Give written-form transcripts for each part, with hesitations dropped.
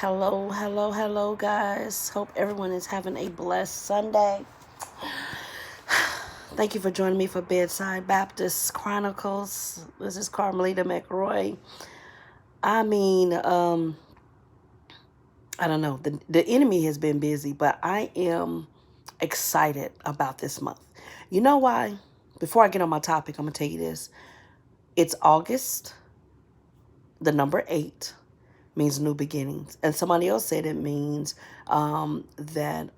Hello, hello, hello, guys. Hope everyone is having a blessed Sunday. Thank you for joining me for Bedside Baptist Chronicles. This is Carmelita McRoy. I mean, I don't know. The enemy has been busy, but I am excited about this month. You know why? Before I get on my topic, I'm going to tell you this. It's August, the number 8. Means new beginnings. And somebody else said it means that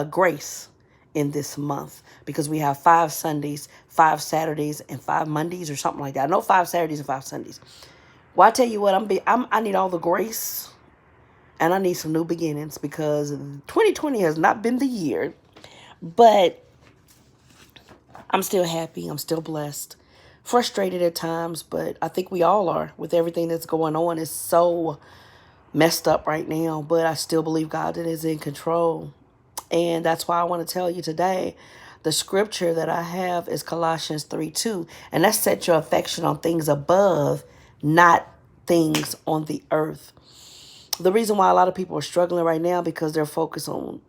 grace in this month because we have 5 Sundays, 5 Saturdays, and 5 Mondays or something like that. I know 5 Saturdays and 5 Sundays. Well, I tell you what, I need all the grace and I need some new beginnings because 2020 has not been the year, but I'm still happy. I'm still blessed. Frustrated at times, but I think we all are with everything that's going on. It's so messed up right now, but I still believe God is in control. And that's why I want to tell you today, the scripture that I have is Colossians 3:2. And that set your affection on things above, not things on the earth. The reason why a lot of people are struggling right now because they're focused on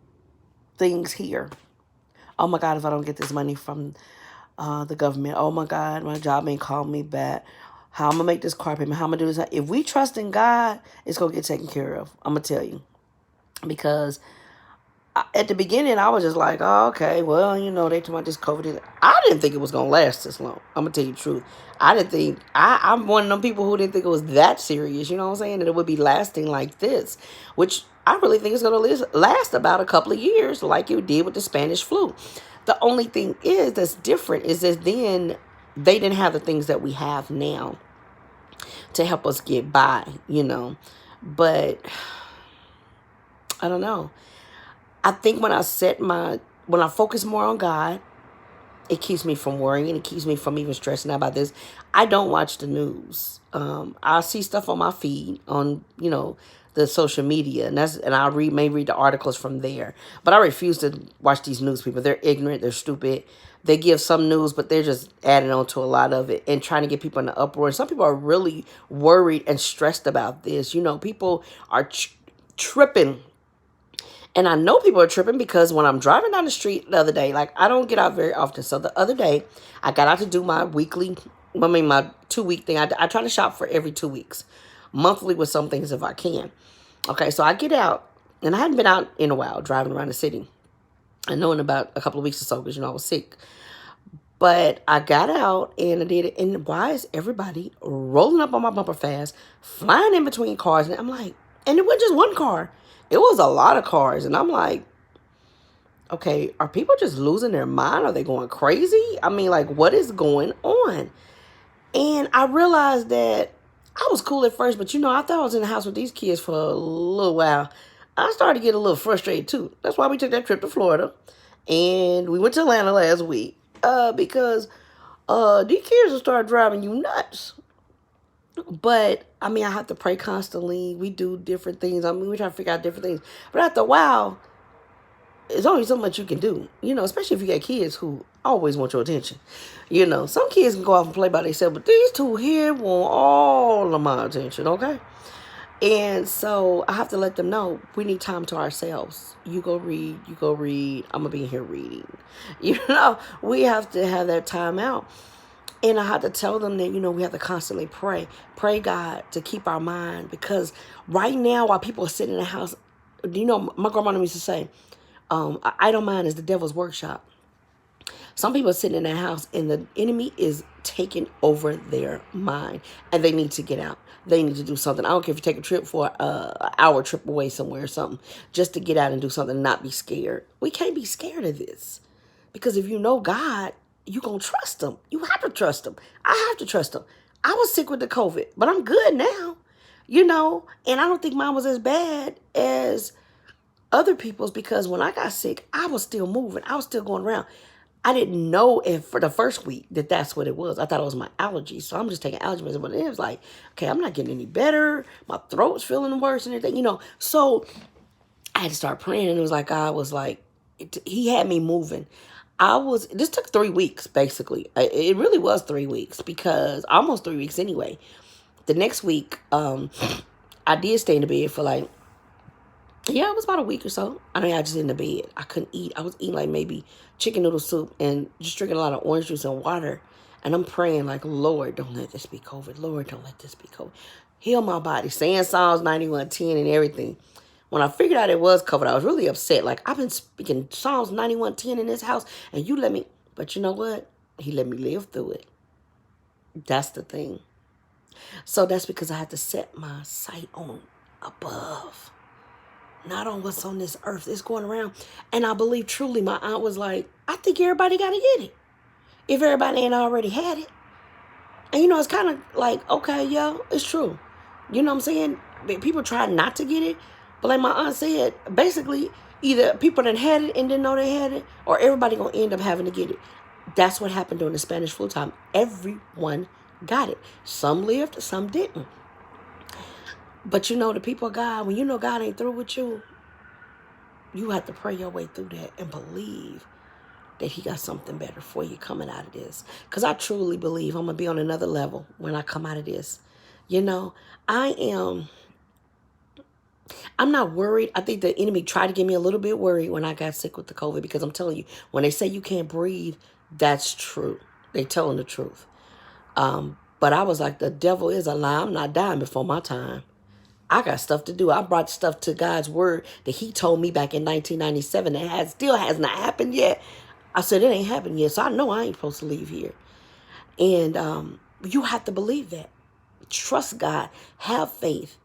things here. Oh my God, if I don't get this money from the government. Oh my God, my job ain't called me back. How I'm going to make this car payment? How I'm going to do this? If we trust in God, it's going to get taken care of. I'm going to tell you. Because at the beginning, I was just like, oh, okay, well, they talking about this COVID. I didn't think it was going to last this long. I'm going to tell you the truth. I didn't think, I'm one of them people who didn't think it was that serious. You know what I'm saying? That it would be lasting like this, which I really think it's going to last about a couple of years like it did with the Spanish flu. The only thing that's different is that then they didn't have the things that we have now to help us get by. But I don't know. I think when I focus more on God, it keeps me from worrying and it keeps me from even stressing out about this. I don't watch the news. I see stuff on my feed on, the social media, and I may read the articles from there. But I refuse to watch these news people. They're ignorant. They're stupid. They give some news, but they're just adding on to a lot of it and trying to get people in the uproar. Some people are really worried and stressed about this. People are tripping. And I know people are tripping because when I'm driving down the street the other day, like I don't get out very often. So the other day, I got out to do my my 2-week thing. I try to shop for every 2 weeks. Monthly with some things if I can. Okay, so I get out, and I hadn't been out in a while driving around the city. I know in about a couple of weeks or so because, I was sick. But I got out and I did it. And why is everybody rolling up on my bumper fast, flying in between cars? And I'm like, and it wasn't just one car. It was a lot of cars. And I'm like, okay, are people just losing their mind? Are they going crazy? I mean, like, what is going on? And I realized that I was cool at first, but I thought I was in the house with these kids for a little while. I started to get a little frustrated too. That's why we took that trip to Florida. And we went to Atlanta last week. Because these kids will start driving you nuts. But, I mean, I have to pray constantly. We do different things. I mean, we try to figure out different things. But after a while, there's only so much you can do. Especially if you got kids who always want your attention. Some kids can go off and play by themselves. But these two here want all of my attention, okay? And so I have to let them know we need time to ourselves. You go read. I'm going to be in here reading. We have to have that time out. And I had to tell them that, we have to constantly pray. Pray God to keep our mind. Because right now, while people are sitting in the house, my grandmother used to say, an idle mind is the devil's workshop. Some people are sitting in their house and the enemy is taking over their mind. And they need to get out. They need to do something. I don't care if you take a trip for an hour trip away somewhere or something. Just to get out and do something and not be scared. We can't be scared of this. Because if you know God, you're going to trust him. You have to trust him. I have to trust him. I was sick with the COVID, but I'm good now. And I don't think mine was as bad as other people's because when I got sick, I was still moving. I was still going around. I didn't know if for the first week that's what it was. I thought it was my allergies. So I'm just taking allergy medicine. But it was like, okay, I'm not getting any better. My throat's feeling worse and everything, So I had to start praying. And it was like, God was like, he had me moving. This took 3 weeks, basically. It really was 3 weeks because almost 3 weeks anyway. The next week, I did stay in the bed for like, yeah, it was about a week or so. I mean, I just in the bed. I couldn't eat. I was eating like maybe chicken noodle soup and just drinking a lot of orange juice and water. And I'm praying like, Lord, don't let this be COVID. Lord, don't let this be COVID. Heal my body. Saying Psalms 91:10 and everything. When I figured out it was COVID, I was really upset. Like, I've been speaking Psalms 91:10 in this house, and you let me. But you know what? He let me live through it. That's the thing. So that's because I had to set my sight on above. Not on what's on this earth. It's going around. And I believe truly, my aunt was like, I think everybody got to get it. If everybody ain't already had it. And you know, it's kind of like, okay, yeah, it's true. You know what I'm saying? People try not to get it. But like my aunt said, basically, either people that had it and didn't know they had it, or everybody going to end up having to get it. That's what happened during the Spanish flu time. Everyone got it. Some lived, some didn't. But you know, the people of God, when you know God ain't through with you, you have to pray your way through that and believe that he got something better for you coming out of this. Because I truly believe I'm going to be on another level when I come out of this. You know, I'm not worried. I think the enemy tried to get me a little bit worried when I got sick with the COVID, because I'm telling you, when they say you can't breathe, that's true. They telling the truth. But I was like, the devil is a lie. I'm not dying before my time. I got stuff to do. I brought stuff to God's word that he told me back in 1997 that still has not happened yet. I said, it ain't happened yet, so I know I ain't supposed to leave here. And you have to believe that. Trust God. Have faith.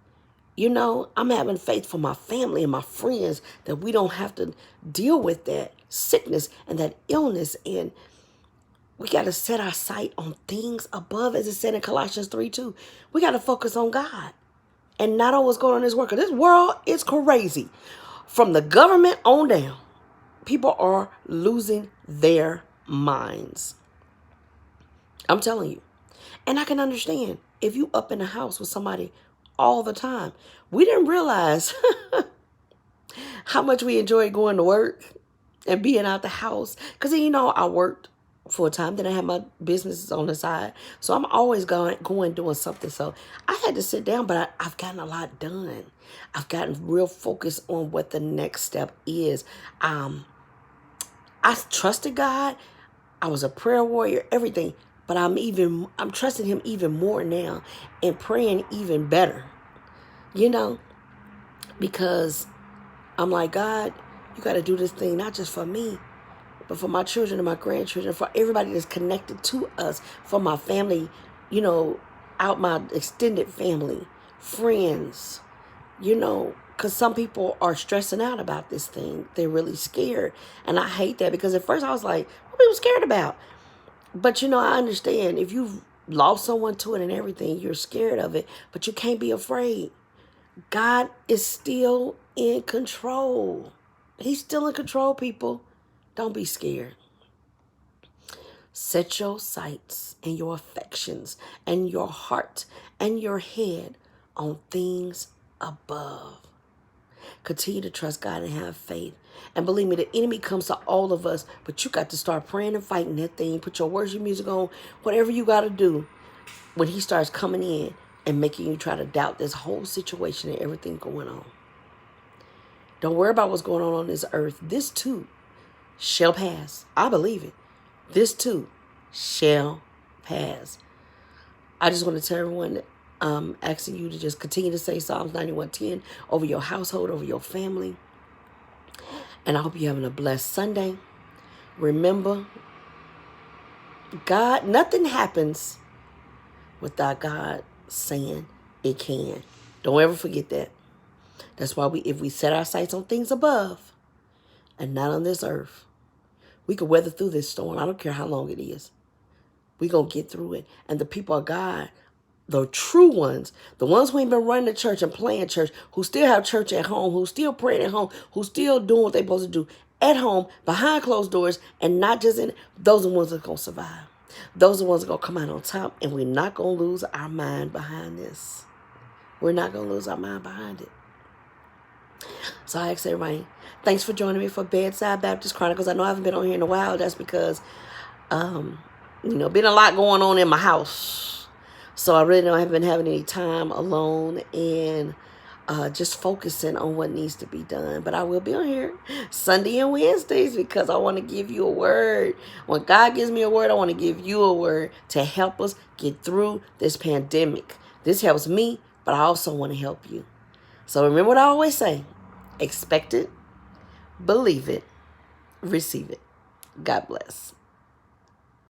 You know, I'm having faith for my family and my friends that we don't have to deal with that sickness and that illness. And we got to set our sight on things above, as it said in Colossians 3:2. We got to focus on God and not on what's going on in this world. Because this world is crazy. From the government on down, people are losing their minds. I'm telling you. And I can understand if you up in the house with somebody all the time. We didn't realize how much we enjoyed going to work and being out the house. Because, you know, I worked full time. Then I had my businesses on the side. So I'm always going doing something. So I had to sit down, but I've gotten a lot done. I've gotten real focused on what the next step is. I trusted God. I was a prayer warrior, everything. But I'm trusting him even more now and praying even better. You know, because I'm like, God, you got to do this thing, not just for me, but for my children and my grandchildren, for everybody that's connected to us, for my family, you know, out my extended family, friends, you know, because some people are stressing out about this thing. They're really scared. And I hate that, because at first I was like, what are people scared about? But, you know, I understand if you've lost someone to it and everything, you're scared of it, but you can't be afraid. God is still in control. He's still in control, people. Don't be scared. Set your sights and your affections and your heart and your head on things above. Continue to trust God and have faith. And believe me, the enemy comes to all of us, but you got to start praying and fighting that thing. Put your worship music on, whatever you got to do when he starts coming in and making you try to doubt this whole situation and everything going on. Don't worry about what's going on this earth. This too shall pass. I believe it. This too shall pass. I just want to tell everyone, asking you to just continue to say Psalms 91:10 over your household, over your family. And I hope you're having a blessed Sunday. Remember, God, nothing happens without God saying it can. Don't ever forget that. That's why if we set our sights on things above and not on this earth, we can weather through this storm. I don't care how long it is. We're going to get through it. And the people of God, the true ones, the ones who ain't been running the church and playing church, who still have church at home, who still praying at home, who still doing what they're supposed to do at home, behind closed doors, and not just in, those are the ones that are going to survive. Those are the ones that are going to come out on top, and we're not going to lose our mind behind this. We're not going to lose our mind behind it. So I ask everybody, thanks for joining me for Bedside Baptist Chronicles. I know I haven't been on here in a while. That's because, been a lot going on in my house. So I really don't have been having any time alone and just focusing on what needs to be done. But I will be on here Sunday and Wednesdays because I want to give you a word. When God gives me a word, I want to give you a word to help us get through this pandemic. This helps me, but I also want to help you. So remember what I always say. Expect it, believe it, receive it. God bless.